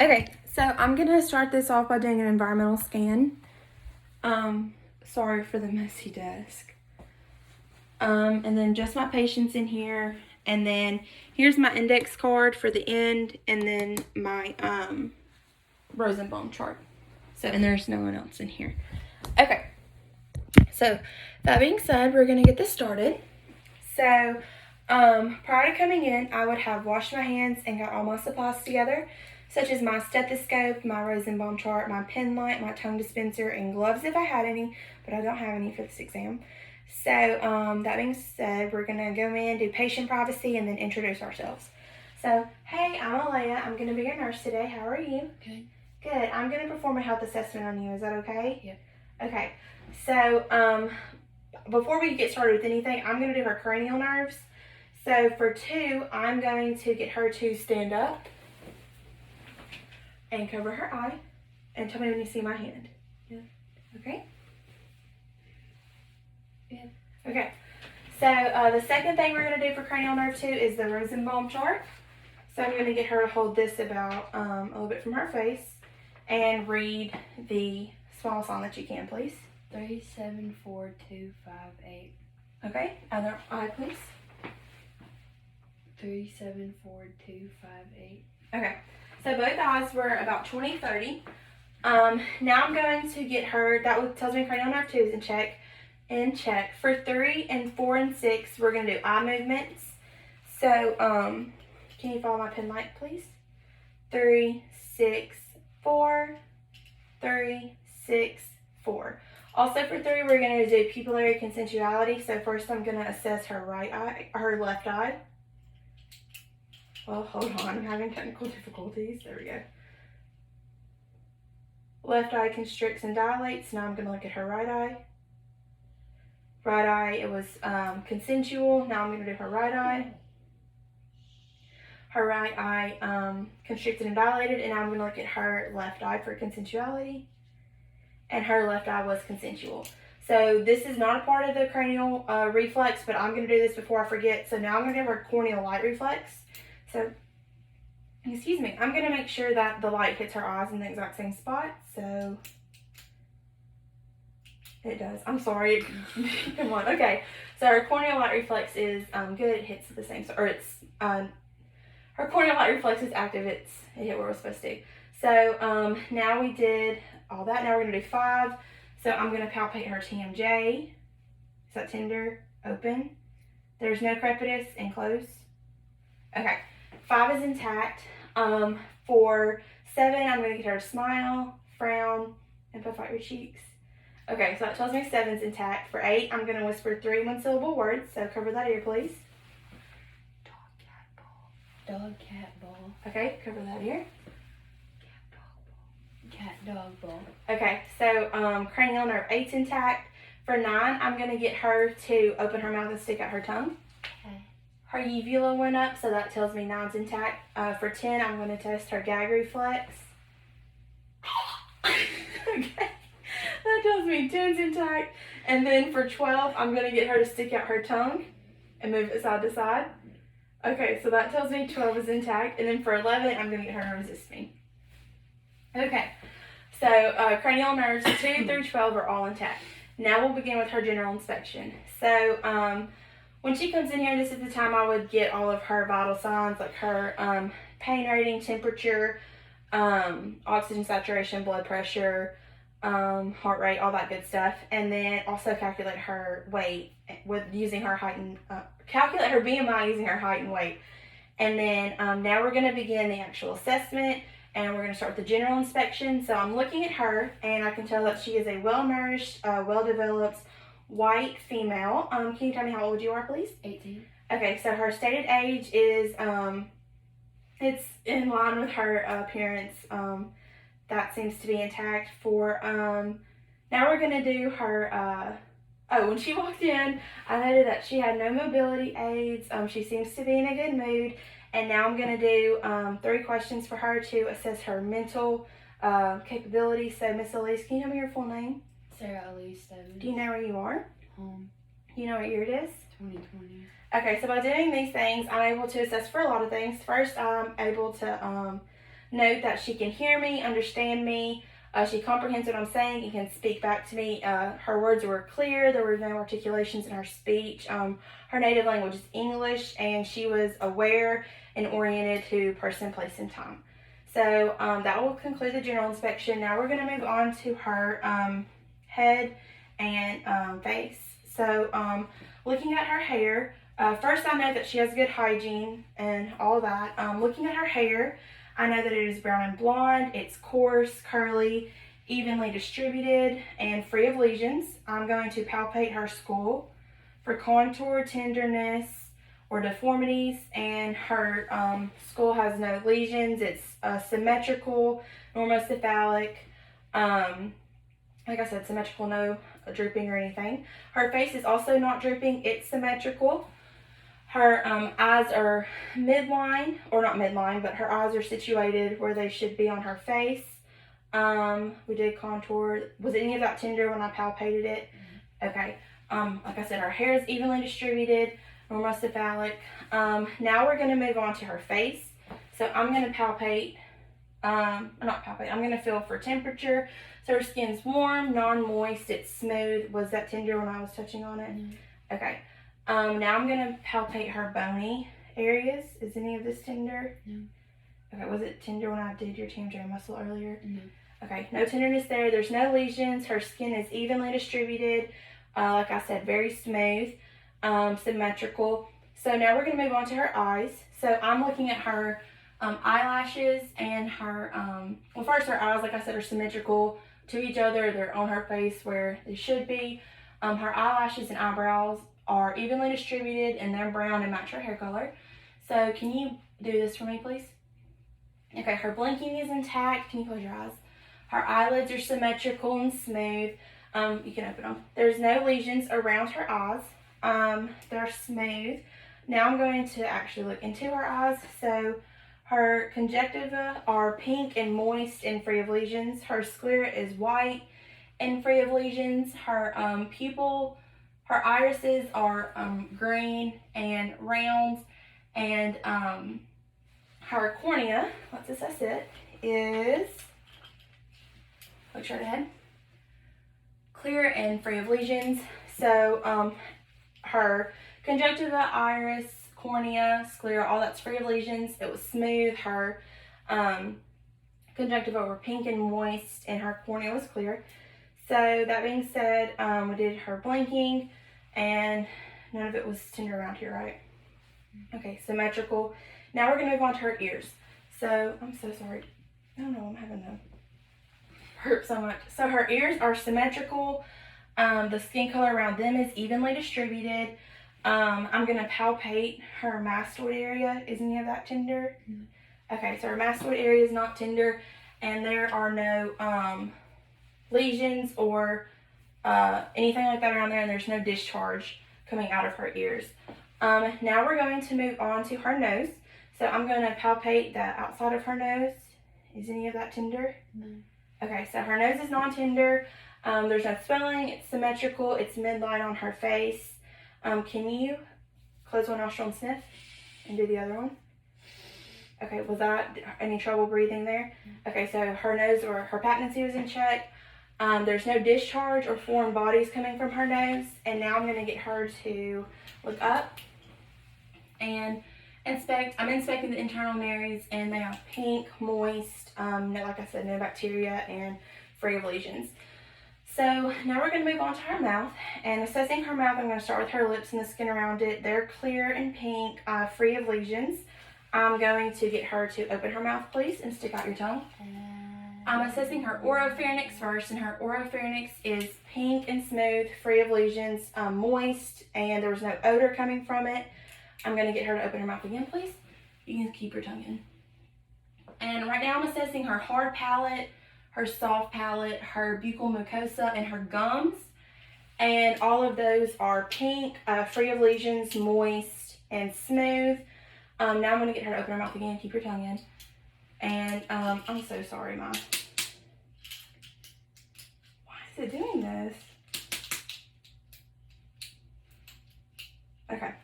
Okay, so I'm gonna start this off by doing an environmental scan. Sorry for the messy desk. And then just my patients in here, and then here's my index card for the end, and then my Rosenbaum chart. So, and there's no one else in here. Okay. So, that being said, we're gonna get this started. So, prior to coming in, I would have washed my hands and got all my supplies together, such as my stethoscope, my Rosenbaum chart, my pen light, my tongue dispenser, and gloves if I had any, but I don't have any for this exam. So, that being said, we're going to go in, do patient privacy, and then introduce ourselves. So, hey, I'm Alea. I'm going to be your nurse today. How are you? Good. Good. I'm going to perform a health assessment on you. Is that okay? Yep. Okay. So, before we get started with anything, I'm going to do her cranial nerves. So for 2, I'm going to get her to stand up and cover her eye and tell me when you see my hand. Yeah. Okay? Yeah. Okay. So the second thing we're going to do for cranial nerve 2 is the Rosenbaum chart. So I'm going to get her to hold this about a little bit from her face and read the small sign that you can, please. 3, 7, 4, 2, 5, 8. Okay. Other eye, please. 3, 7, 4, 2, 5, 8. Okay. So both eyes were about 20, 30. Now I'm going to get her, that tells me cranial nerve 2 is in check. For 3 and 4 and 6, we're going to do eye movements. So, can you follow my pen light, please? 3, 6, 4. 3, 6, 4. Also for 3, we're going to do pupillary consensuality. So first I'm going to assess her her left eye. Well, hold on, I'm having technical difficulties. There we go. Left eye constricts and dilates. Now I'm going to look at her right eye. Right eye, it was consensual. Now I'm going to do her right eye. Her right eye constricted and dilated. And now I'm going to look at her left eye for consensuality. And her left eye was consensual. So this is not a part of the cranial reflex, but I'm going to do this before I forget. So now I'm going to do her corneal light reflex. So, excuse me, I'm going to make sure that the light hits her eyes in the exact same spot. So, it does. I'm sorry. Come on. Okay. So, her corneal light reflex is good. It hits the same, or it's, her corneal light reflex is active. It hit where we're supposed to. So, now we did all that. Now we're going to do 5. So, I'm going to palpate her TMJ. Is that tender? Open. There's no crepitus and close. Okay. 5 is intact. For 7, I'm going to get her to smile, frown, and puff out your cheeks. Okay, so that tells me 7's intact. For 8, I'm going to whisper 3 one-syllable words. So cover that ear, please. Dog, cat, ball. Dog, cat, ball. Okay, cover that ear. Cat, dog, ball. Okay, so cranial nerve 8's intact. For 9, I'm going to get her to open her mouth and stick out her tongue. Okay. Her uvula went up, so that tells me 9's intact. For 10, I'm going to test her gag reflex. Okay, that tells me 10's intact. And then for 12, I'm going to get her to stick out her tongue and move it side to side. Okay, so that tells me 12 is intact. And then for 11, I'm going to get her to resist me. Okay, so cranial nerves 2 through 12 are all intact. Now we'll begin with her general inspection. So, when she comes in here, this is the time I would get all of her vital signs, like her pain rating, temperature, oxygen saturation, blood pressure, heart rate, all that good stuff. And then also calculate her weight with using her height and calculate her BMI using her height and weight. And then now we're going to begin the actual assessment, and we're going to start with the general inspection. So I'm looking at her, and I can tell that she is a well-nourished, well-developed, white female. Can you tell me how old you are, please? 18. Okay, so her stated age is, it's in line with her appearance. That seems to be intact. For, now we're going to do her, when she walked in, I noted that she had no mobility aids. She seems to be in a good mood. And now I'm going to do 3 questions for her to assess her mental capability. So, Miss Elise, can you tell me your full name? Sarah Elise Stevens. Do you know where you are? Home. You know what year it is? 2020. Okay, so by doing these things, I'm able to assess for a lot of things. First, I'm able to note that she can hear me, understand me. She comprehends what I'm saying and can speak back to me. Her words were clear. There were no articulations in her speech. Her native language is English, and she was aware and oriented to person, place, and time. So that will conclude the general inspection. Now we're going to move on to her head and face. So looking at her hair, first I know that she has good hygiene and all that. Looking at her hair, I know that it is brown and blonde. It's coarse, curly, evenly distributed, and free of lesions. I'm going to palpate her skull for contour, tenderness, or deformities, and her skull has no lesions. It's symmetrical, normocephalic. Like I said, symmetrical, no drooping or anything. Her face is also not drooping. It's symmetrical. Her eyes are midline, or not midline, but her eyes are situated where they should be on her face. We did contour. Was any of that tender when I palpated it? Okay. Like I said, her hair is evenly distributed, normocephalic. Now we're going to move on to her face. So I'm going to palpate, not palpate, I'm going to feel for temperature. So her skin's warm, non-moist, it's smooth. Was that tender when I was touching on it? No. Okay. Now I'm going to palpate her bony areas. Is any of this tender? No. Okay, was it tender when I did your TMJ muscle earlier? No. Okay, no tenderness there. There's no lesions. Her skin is evenly distributed. Like I said, very smooth, symmetrical. So now we're going to move on to her eyes. So I'm looking at her eyelashes and her, well, first her eyes, like I said, are symmetrical to each other. They're on her face where they should be. Her eyelashes and eyebrows are evenly distributed, and they're brown and match her hair color. So can you do this for me, please? Okay, her blinking is intact. Can you close your eyes? Her eyelids are symmetrical and smooth. You can open them. There's no lesions around her eyes. They're smooth. Now I'm going to actually look into her eyes. So her conjunctiva are pink and moist and free of lesions. Her sclera is white and free of lesions. Her pupil, her irises are green and round, and her cornea, let's assess it, is, look straight ahead, clear and free of lesions. So her conjunctiva, iris, cornea, sclera, all that's free of lesions. It was smooth. Her conjunctiva were pink and moist, and her cornea was clear. So that being said, we did her blinking, and none of it was tender around here, right? Okay, symmetrical. Now we're going to move on to her ears. So, I'm so sorry. I don't know, I'm having to hurt so much. So her ears are symmetrical. The skin color around them is evenly distributed. I'm going to palpate her mastoid area. Is any of that tender? Mm-hmm. Okay, so her mastoid area is not tender, and there are no lesions or anything like that around there, and there's no discharge coming out of her ears. Now we're going to move on to her nose. So I'm going to palpate the outside of her nose. Is any of that tender? No. Okay, so her nose is non-tender. There's no swelling. It's symmetrical. It's midline on her face. Can you close one nostril and sniff and do the other one? Okay, was that any trouble breathing there? Okay, so her nose or her patency was in check. There's no discharge or foreign bodies coming from her nose. And now I'm going to get her to look up and inspect. I'm inspecting the internal nares, and they are pink, moist, like I said, no bacteria, and free of lesions. So now we're going to move on to her mouth. And assessing her mouth, I'm going to start with her lips and the skin around it. They're clear and pink, free of lesions. I'm going to get her to open her mouth, please, and stick out your tongue. I'm assessing her oropharynx first, and her oropharynx is pink and smooth, free of lesions, moist, and there was no odor coming from it. I'm going to get her to open her mouth again, please. You can keep your tongue in. And right now I'm assessing her hard palate, her soft palate, her buccal mucosa, and her gums. And all of those are pink, free of lesions, moist, and smooth. Now I'm going to get her to open her mouth again. Keep your tongue in. And I'm so sorry, Mom. Why is it doing this? Okay.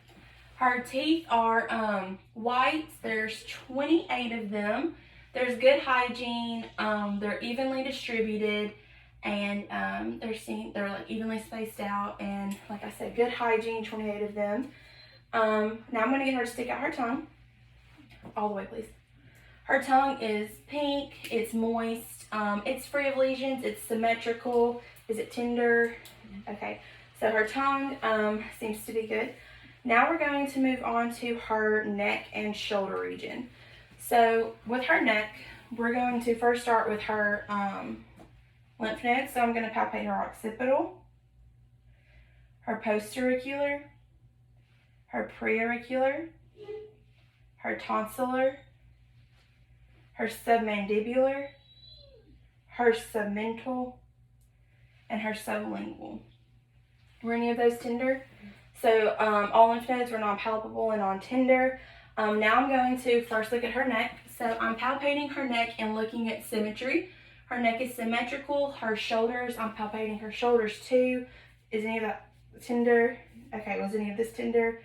Her teeth are white. There's 28 of them. there's good hygiene. They're evenly distributed, and they're like evenly spaced out. And like I said, good hygiene. 28 of them. Now I'm gonna get her to stick out her tongue. All the way, please. Her tongue is pink. It's moist. It's free of lesions. It's symmetrical. Is it tender? Okay. So her tongue seems to be good. Now we're going to move on to her neck and shoulder region. So with her neck, we're going to first start with her lymph nodes. So I'm going to palpate her occipital, her postauricular, her preauricular, her tonsillar, her submandibular, her submental, and her sublingual. Were any of those tender? So all lymph nodes were non-palpable and non-tender. Now I'm going to first look at her neck. So I'm palpating her neck and looking at symmetry. Her neck is symmetrical. Her shoulders, I'm palpating her shoulders too. Is any of that tender? Okay, was any of this tender?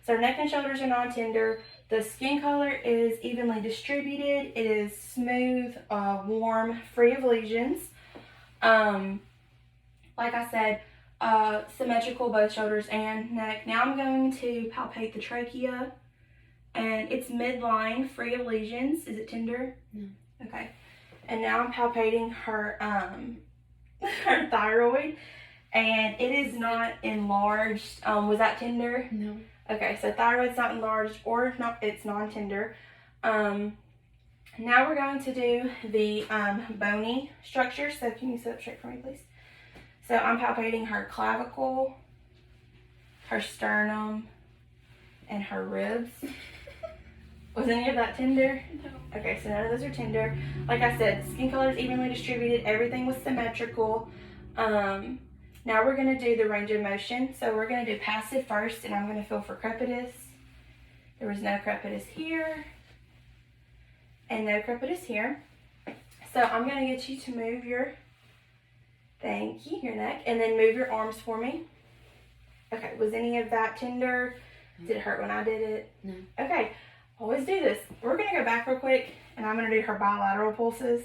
So her neck and shoulders are non-tender. The skin color is evenly distributed. It is smooth, warm, free of lesions. Like I said, symmetrical both shoulders and neck. Now I'm going to palpate the trachea, and it's midline, free of lesions. Is it tender? No. Okay. And now I'm palpating her her thyroid, and it is not enlarged. Was that tender? No. Okay, so thyroid's not enlarged, or not, it's non-tender. Now we're going to do the bony structure. So can you sit up straight for me, please? So I'm palpating her clavicle, her sternum, and her ribs. Was any of that tender? No. Okay, so none of those are tender. Like I said, the skin color is evenly distributed. Everything was symmetrical. Now we're going to do the range of motion. So we're going to do passive first, and I'm going to feel for crepitus. There was no crepitus here, and no crepitus here. So I'm going to get you to move your, thank you, your neck, and then move your arms for me. Okay, was any of that tender? Did it hurt when I did it? No. Okay, always do this. We're going to go back real quick, and I'm going to do her bilateral pulses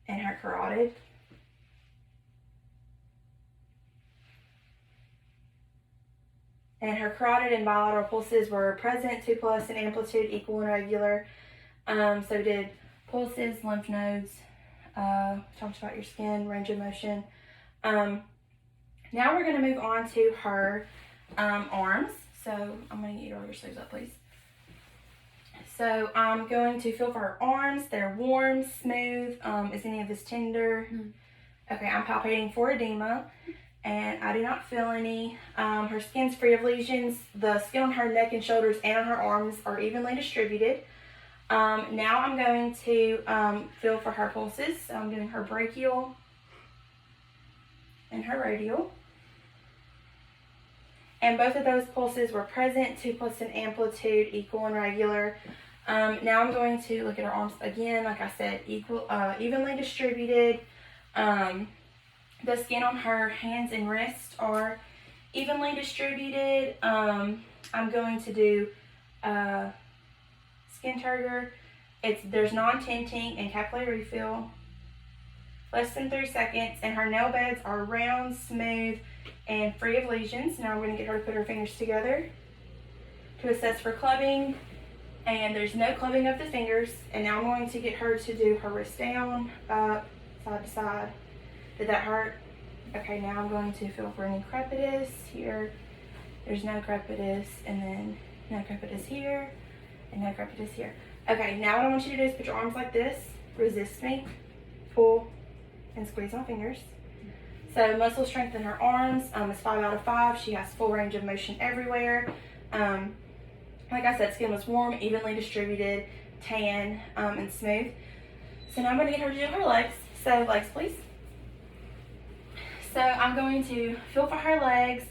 and her carotid. And her carotid and bilateral pulses were present, 2+ in amplitude, equal and regular. So did pulses, lymph nodes, talked about your skin, range of motion. Now we're going to move on to her arms. So I'm going to get you to roll your sleeves up, please. So I'm going to feel for her arms. They're warm, smooth. Is any of this tender? Okay, I'm palpating for edema, and I do not feel any. Her skin's free of lesions. The skin on her neck and shoulders and on her arms are evenly distributed. Now I'm going to feel for her pulses. So I'm doing her brachial and her radial. And both of those pulses were present, 2+ in amplitude, equal and regular. Now I'm going to look at her arms again. Like I said, evenly distributed. The skin on her hands and wrists are evenly distributed. I'm going to do skin turgor. There's non-tinting and capillary refill. Less than 3 seconds, and her nail beds are round, smooth, and free of lesions. Now I'm going to get her to put her fingers together to assess for clubbing, and there's no clubbing of the fingers. And now I'm going to get her to do her wrist down, up, side to side. Did that hurt? Okay, now I'm going to feel for any crepitus here. There's no crepitus, and then no crepitus here, and no crepitus here. Okay, now what I want you to do is put your arms like this, resist me, pull, and squeeze my fingers. So muscle strength in her arms is 5 out of 5. She has full range of motion everywhere. Like I said, skin was warm, evenly distributed, tan, and smooth. So now I'm going to get her to do her legs. So legs, please. So I'm going to feel for her legs.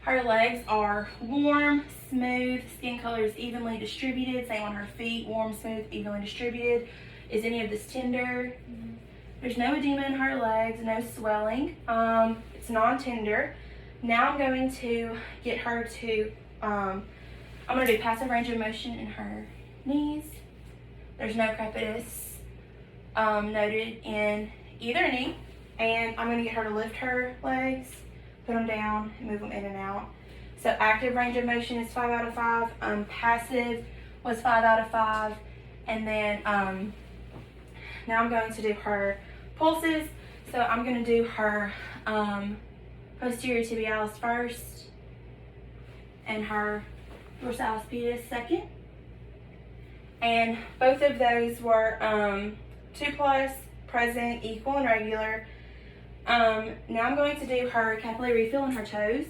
Her legs are warm, smooth, skin color is evenly distributed. Same on her feet, warm, smooth, evenly distributed. Is any of this tender? There's no edema in her legs, no swelling. It's non-tender. Now I'm going to get her to, I'm going to do passive range of motion in her knees, There's no crepitus noted in either knee. And I'm going to get her to lift her legs, put them down, and move them in and out. So active range of motion is 5 out of 5. Passive was 5 out of 5. And then now I'm going to do her pulses. So I'm going to do her posterior tibialis first and her dorsalis pedis second. And both of those were 2+, present, equal, and regular. Now I'm going to do her capillary refill on her toes.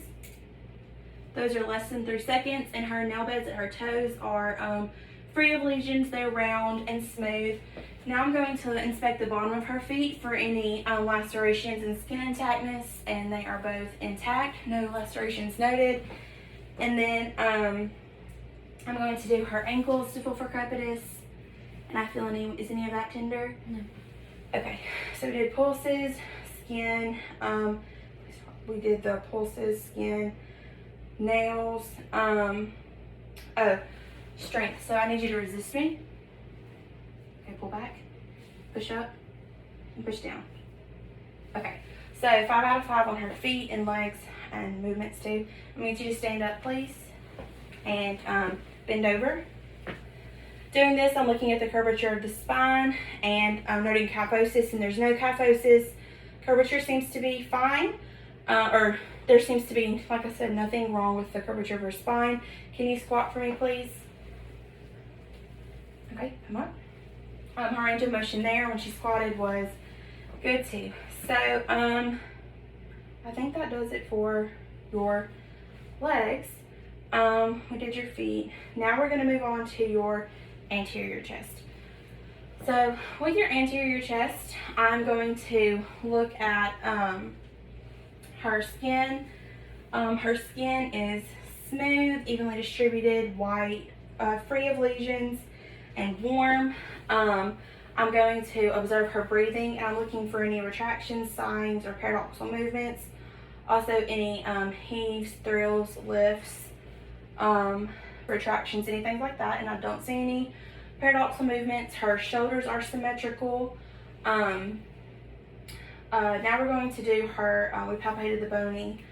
Those are less than 3 seconds, and her nail beds at her toes are free of lesions. They're round and smooth. Now I'm going to inspect the bottom of her feet for any lacerations and skin intactness, and they are both intact. No lacerations noted. And then I'm going to do her ankles to feel for crepitus. And I feel is any of that tender? No. Okay, so we did pulses, skin, we did the pulses, skin, nails, strength. So I need you to resist me. Okay, pull back, push up, and push down. Okay, so 5 out of 5 on her feet and legs and movements too. I need you to stand up, please, and bend over. Doing this, I'm looking at the curvature of the spine, and I'm noting kyphosis, and there's no kyphosis. Curvature seems to be fine, or there seems to be, like I said, nothing wrong with the curvature of her spine. Can you squat for me, please? Okay, come on. Her range of motion there when she squatted was good too. So, I think that does it for your legs. We did your feet. Now we're going to move on to your anterior chest. So with your anterior chest, I'm going to look at her skin. Her skin is smooth, evenly distributed, white, free of lesions, and warm. I'm going to observe her breathing, and I'm looking for any retractions, signs, or paradoxal movements. Also any heaves, thrills, lifts, retractions, anything like that, and I don't see any paradoxal movements. Her shoulders are symmetrical. Now we're going to do her, we palpated the bony.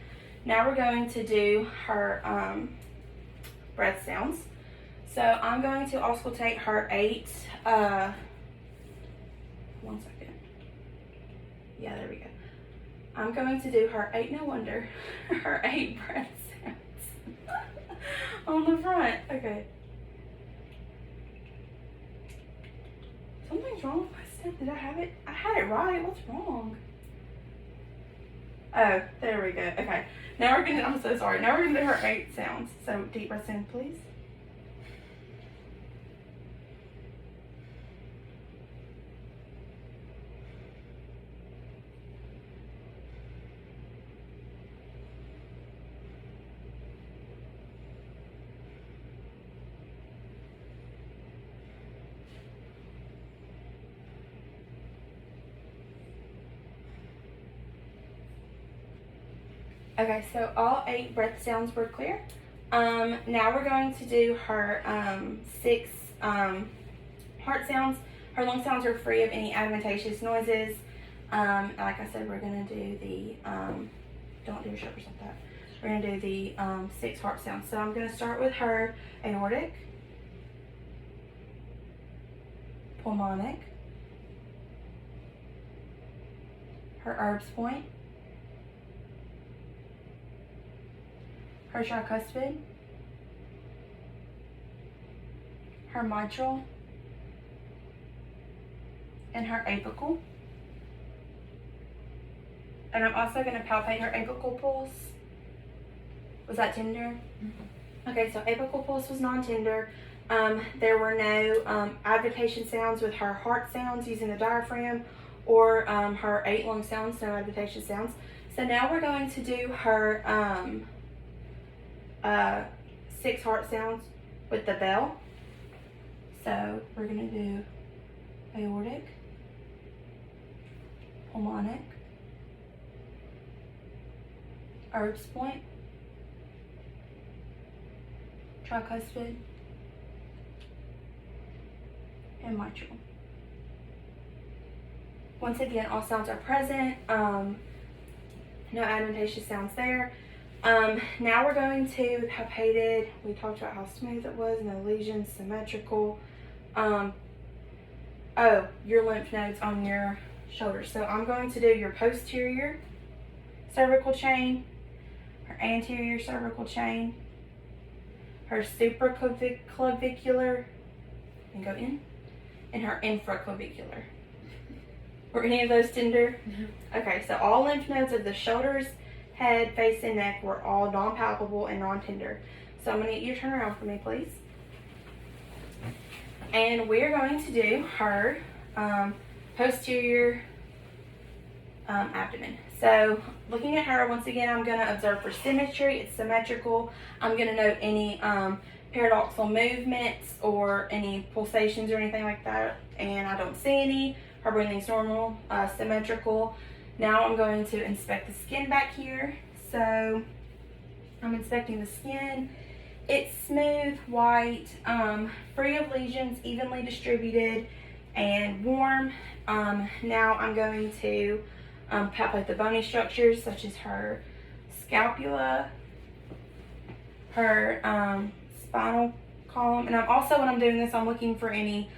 Now we're going to do her breath sounds. So I'm going to auscultate her 8, 1 second. Yeah, there we go. I'm going to do her 8, no wonder, her 8 breath sounds on the front. Okay. Something's wrong with my step. Did I have it? I had it right. What's wrong? Oh, there we go. Okay. Now we're gonna, I'm so sorry. Now we're gonna do her 8 sounds. So deep breaths in, please. Okay, so all 8 breath sounds were clear. Now we're going to do her 6 heart sounds. Her lung sounds are free of any adventitious noises. Like I said, we're going to do the, don't do your shoulders like that. We're going to do the 6 heart sounds. So I'm going to start with her aortic, pulmonic, her Erb's point, her tricuspid, her mitral, and her apical. And I'm also going to palpate her apical pulse. Was that tender? Mm-hmm. Okay, so apical pulse was non-tender. There were no advocation sounds with her heart sounds using the diaphragm, or her 8 lung sounds, no advocation sounds. So now we're going to do her 6 heart sounds with the bell. So we're going to do aortic, pulmonic, Erb's point, tricuspid, and mitral. Once again, all sounds are present. No adventitious sounds there. Now we're going to palpated. We talked about how smooth it was, no lesions, symmetrical. Oh, your lymph nodes on your shoulders. So I'm going to do your posterior cervical chain, her anterior cervical chain, her supraclavicular, and go in, and her infraclavicular. Were any of those tender? No. Okay, so all lymph nodes of the shoulders, head, face, and neck were all non-palpable and non-tender. So I'm going to get you to turn around for me, please. And we're going to do her posterior abdomen. So looking at her, once again, I'm going to observe for symmetry. It's symmetrical. I'm going to note any paradoxal movements or any pulsations or anything like that. And I don't see any. Her breathing's normal, symmetrical. Now I'm going to inspect the skin back here. So I'm inspecting the skin. It's smooth, white, free of lesions, evenly distributed, and warm. Now I'm going to palpate the bony structures such as her scapula, her spinal column, and I'm also, when I'm doing this, I'm looking for any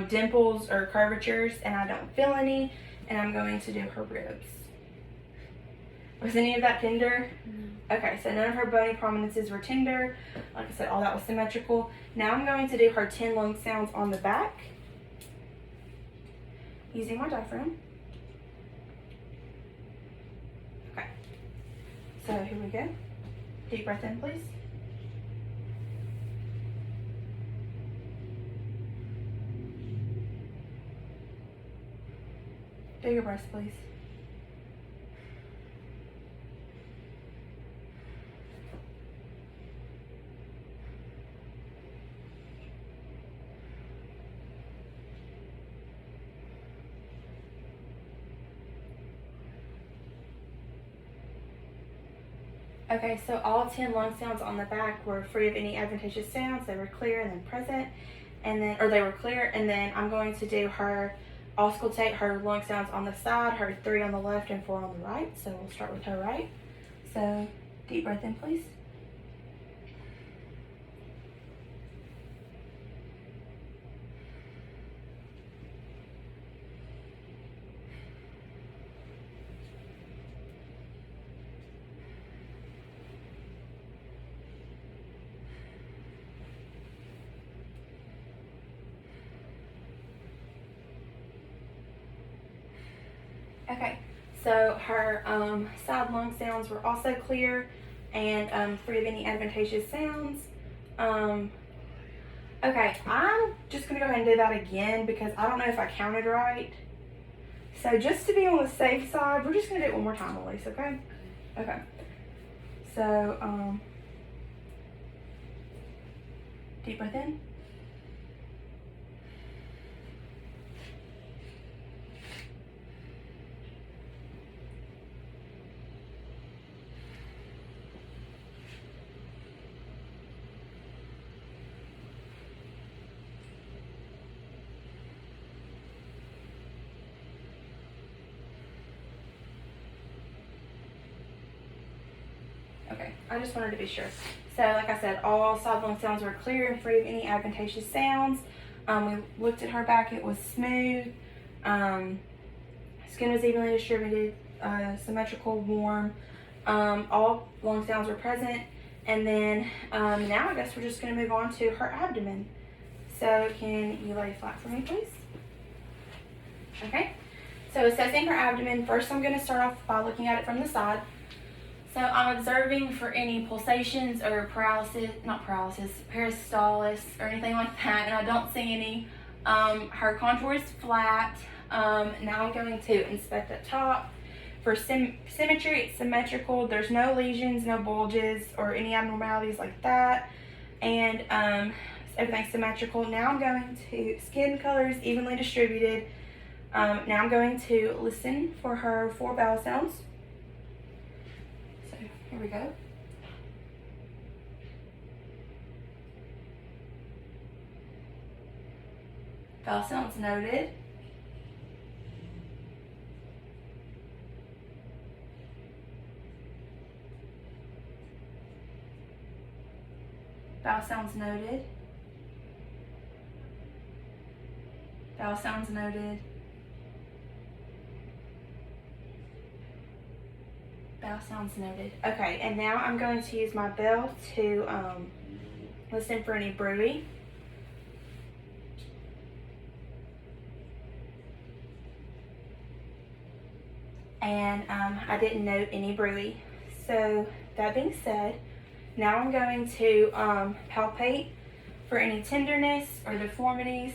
dimples or curvatures, and I don't feel any. And I'm going to do her ribs. Was any of that tender? No. Okay, so none of her bony prominences were tender. Like I said, all that was symmetrical. Now I'm going to do her 10 lung sounds on the back using my diaphragm. Okay, so here we go. Deep breath in, please. Do your breaths, please. Okay, so all 10 lung sounds on the back were free of any adventitious sounds. They were clear and then present, and then, or they were clear, and then I'm going to do her, auscultate her lung sounds on the side, her 3 on the left and 4 on the right. So we'll start with her right. So deep breath in, please. Okay, so her side lung sounds were also clear and free of any adventitious sounds. Okay, I'm just going to go ahead and do that again because I don't know if I counted right. So just to be on the safe side, we're just going to do it one more time, Elise, okay? Okay. So, deep breath in. Okay, I just wanted to be sure. So, like I said, all side lung sounds were clear and free of any adventitious sounds. We looked at her back, it was smooth. Skin was evenly distributed, symmetrical, warm. All lung sounds were present. And then now I guess we're just going to move on to her abdomen. So, can you lay flat for me, please? Okay, so assessing her abdomen, first I'm going to start off by looking at it from the side. So I'm observing for any pulsations or peristalsis or anything like that, and I don't see any. Her contour is flat. Now I'm going to inspect the top. For symmetry, it's symmetrical. There's no lesions, no bulges, or any abnormalities like that. And everything's symmetrical. Now I'm going to, skin color is evenly distributed. Now I'm going to listen for her 4 vowel sounds. Here we go. Vowel sounds noted. Vowel sounds noted. Vowel sounds noted. Vowel sounds noted. Okay, and now I'm going to use my bell to listen for any bruit. And I didn't note any bruit. So that being said, now I'm going to palpate for any tenderness or deformities.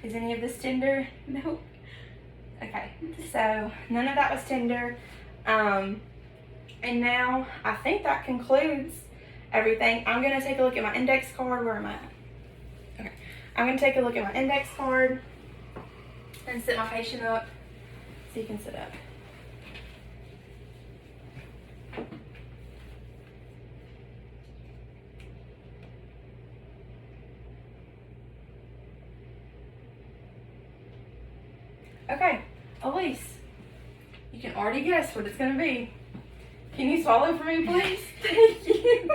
Is any of this tender? No. Okay, so none of that was tender. And now I think that concludes everything. I'm gonna take a look at my index card. Where am I at? Okay, I'm gonna take a look at my index card and sit my patient up so you can sit up. Okay, Elise, you can already guess what it's gonna be. Can you swallow for me, please? Thank you.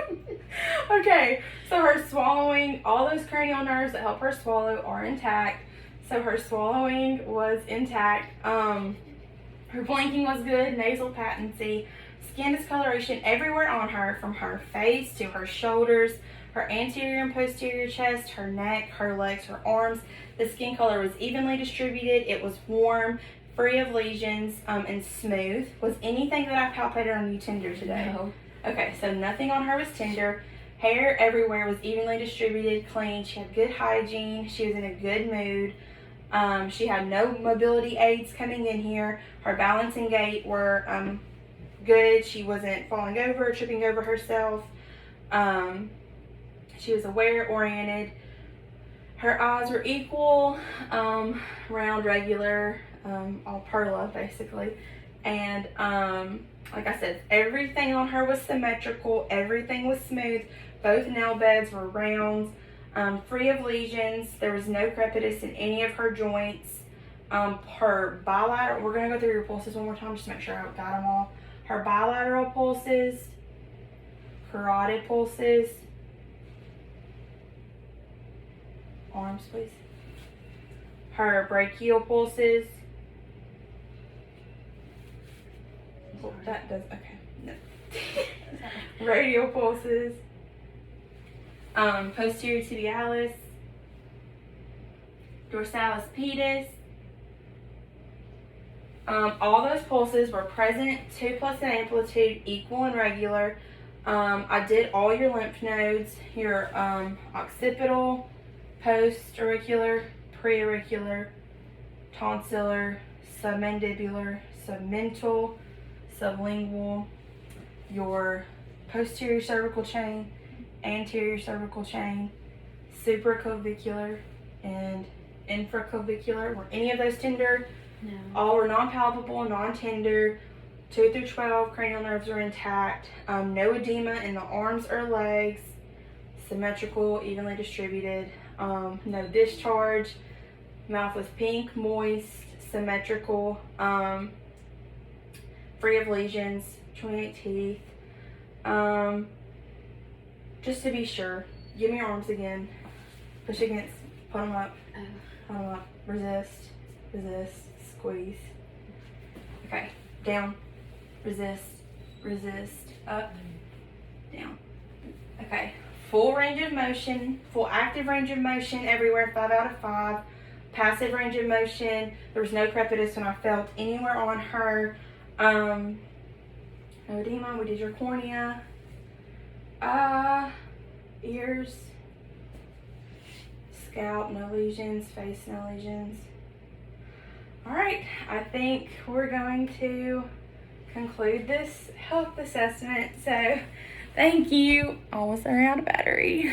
Okay, so her swallowing, all those cranial nerves that help her swallow are intact. So her swallowing was intact. Her blinking was good, nasal patency, skin discoloration everywhere on her, from her face to her shoulders, her anterior and posterior chest, her neck, her legs, her arms. The skin color was evenly distributed. It was warm, free of lesions, and smooth. Was anything that I palpated on you tender today? No. Okay, so nothing on her was tender. Hair everywhere was evenly distributed, clean. She had good hygiene. She was in a good mood. She had no mobility aids coming in here. Her balance and gait were good. She wasn't falling over, tripping over herself. She was aware, oriented. Her eyes were equal, round, regular, all perla basically. And like I said, everything on her was symmetrical. Everything was smooth. Both nail beds were round, free of lesions. There was no crepitus in any of her joints. Her bilateral, we're going to go through your pulses one more time just to make sure I got them all. Her bilateral pulses, carotid pulses, arms please. Her brachial pulses. Well, that does, okay, no. Radial pulses. Posterior tibialis. Dorsalis pedis. All those pulses were present, 2+ in amplitude, equal and regular. I did all your lymph nodes, your occipital, post-auricular, pre-auricular, tonsillar, submandibular, submental, sublingual, your posterior cervical chain, anterior cervical chain, supraclavicular, and infraclavicular. Were any of those tender? No. All were non-palpable, non-tender. 2 through 12 cranial nerves were intact. No edema in the arms or legs. Symmetrical, evenly distributed. No discharge. Mouth was pink, moist, symmetrical. Free of lesions. 28 teeth. Just to be sure, give me your arms again. Push against. Put them up. Put them up. Resist. Resist. Squeeze. Okay. Down. Resist. Resist. Up. Down. Okay. Full range of motion. Full active range of motion everywhere. 5 out of 5. Passive range of motion. There was no crepitus when I felt anywhere on her. No edema. We did your cornea. Ears. Scalp, no lesions. Face, no lesions. Alright, I think we're going to conclude this health assessment. So, thank you. Almost ran out of battery.